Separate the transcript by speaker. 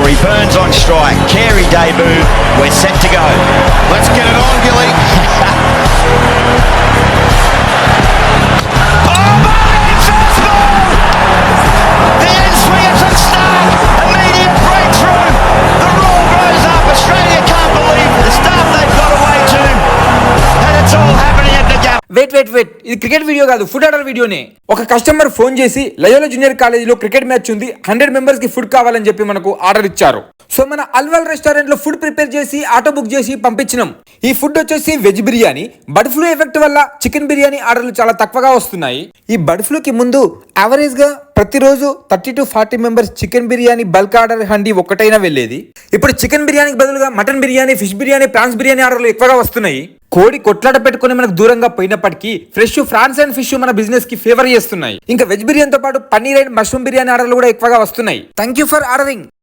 Speaker 1: Corey Burns on strike. Carey debut. We're set to go.
Speaker 2: Let's get it on, Gilly.
Speaker 1: Oh, Martin, first ball! The end swing is from Stark. Immediate breakthrough. The roar grows up. Australia can't believe the stuff they've got away to. And it's all happening at the gap.
Speaker 3: Wait ఇది cricket video కాదు, food order వీడియోనే. ఒక customer phone చేసి Loyola junior కాలేజీలో cricket match ఉంది, 100 members కి food కావాలని చెప్పి మనకు ఆర్డర్ ఇచ్చారు. సో మన అల్వాల్ రెస్టారెంట్ లో ఫుడ్ ప్రిపేర్ చేసి ఆటో బుక్ చేసి పంపించినాం. ఈ ఫుడ్ వచ్చేసి veg biryani. Bird flu effect వల్ల చికెన్ బిర్యానీ ఆర్డర్లు చాలా తక్కువగా వస్తున్నాయి. ఈ బర్డ్ ఫ్లూ కి ముందు యావరేజ్ గా ప్రతిరోజు 30 to 40 members chicken biryani bulk order handi ఒక్కటైనా వెళ్ళేది. ఇప్పుడు చికెన్ బిర్యానీకి బదులుగా mutton biryani, fish biryani, prawns biryani ఆర్డర్లు ఎక్కువగా వస్తున్నాయి. కోడి కొట్లాట పెట్టుకుని మనకు దూరంగా పోయినప్పటికీ ఫ్రెష్ ఫ్రాన్స్ అండ్ ఫిష్ మన బిజినెస్ కి ఫేవర్ చేస్తున్నాయి. ఇంకా వెజ్ బిర్యానీతో పాటు పన్నీర్ అండ్ మష్రూమ్ బిర్యానీ ఆర్డర్లు కూడా ఎక్కువగా వస్తున్నాయి. Thank you for ordering.